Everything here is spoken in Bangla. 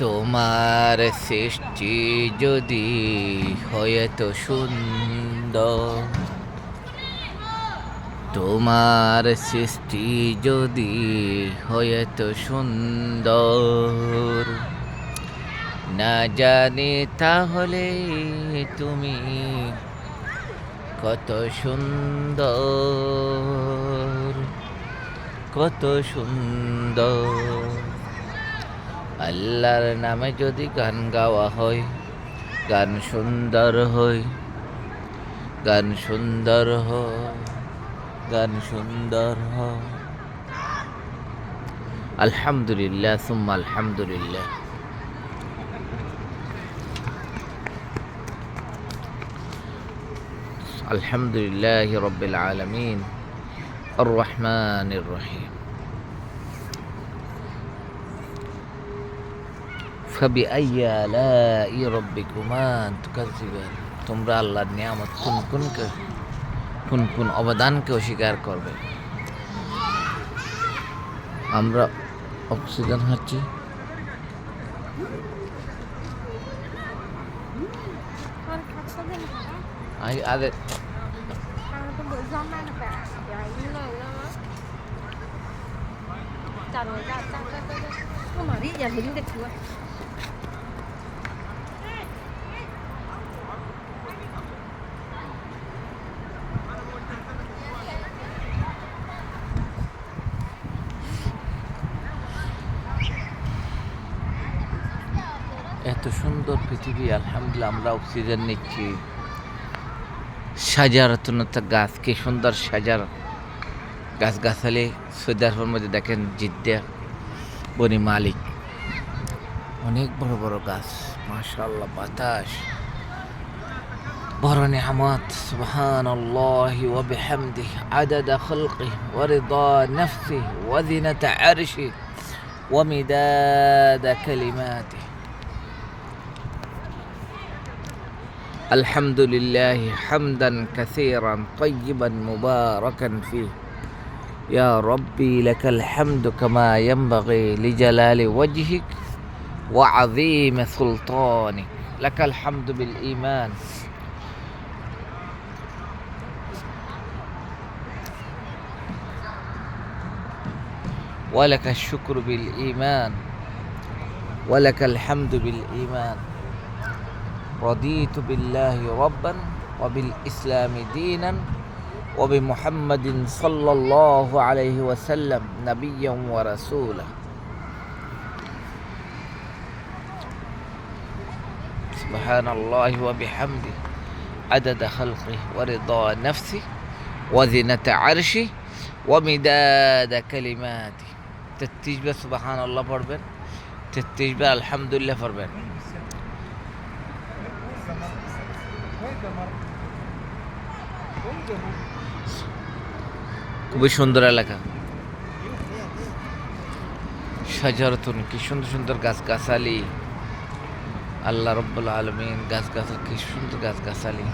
তোমার সৃষ্টি যদি হয় তো সুন্দর, তোমার সৃষ্টি যদি হয় তো সুন্দর, না জানি তাহলে তুমি কত সুন্দর, কত সুন্দর। আল্লাহর নামে যদি গান গাওয়া হয়, গান সুন্দর হয়, গান সুন্দর হয়, গান সুন্দর হয়। আলহামদুলিল্লাহ সুম্মা আলহামদুলিল্লাহ। আলহামদুলিল্লাহ রব্বিল আলামিন আর রহমানির রহিম। ফাবিআইয়ি আলাই রব্বিকুমা তুকাজ্জিবান। তোমরা আল্লাহর নিয়ামত কোন কোন অবদানকে অস্বীকার করবে। আমরা অক্সিজেন হাঁটছি, আগে এত সুন্দর পৃথিবী, আলহামদুলিল্লাহ আমরা অক্সিজেন নিচ্ছি। সাজারাতুন্নাতা গাছ, কি সুন্দর সাজার গাছগাছালি। সৌদি আরবের মধ্যে দেখেন জিদ্দা বনি মালিক, অনেক বড় বড় গাছ, মাশাআল্লাহ। বাতাস বড় নিয়ামত। সুবহানাল্লাহি ওয়া বিহামদিহি আদাদা খালকিহি ওয়া রিদা নাফসিহি ওয়া জিনাতা আরশিহি ওয়া মিদাদা কালিমাতিহি। আলহামদুলিল্লাহি হামদান কাসীরান তাইয়িবান মুবারাকান ফীহি। ইয়া রাব্বি লাকাল হামদু কামা ইয়ানবাগি লিজালালি ওয়াজহিক ওয়া আযীমি সুলতানিক। লাকাল হামদু বিল ঈমান ওয়া লাকাশ শুকরু বিল ঈমান ওয়া লাকাল হামদু বিল ঈমান। রাদিতু বিল্লাহি রাব্বান ওয়া বিল ইসলামি দীনান ওয়া বিমুহাম্মাদিন সাল্লাল্লাহু আলাইহি ওয়াসাল্লাম নাবিয়্যান ওয়া রাসূলা। সুবহানাল্লাহি ওয়া বিহামদিহি আদাদা খালকিহি ওয়া রিদা নাফসিহি ওয়া জিনাতা আরশিহি ওয়া মিদাদা কালিমাতিহি। 33 বার সুবহানাল্লাহ পড়বেন, 33 বার আলহামদুলিল্লাহ পড়বেন। খুবই সুন্দর এলাকা, সাজারাতুন, কি সুন্দর সুন্দর গাছগাছালি। আল্লাহ রব্বুল আলামিন গাছগাছালি, কি সুন্দর গাছগাছালি।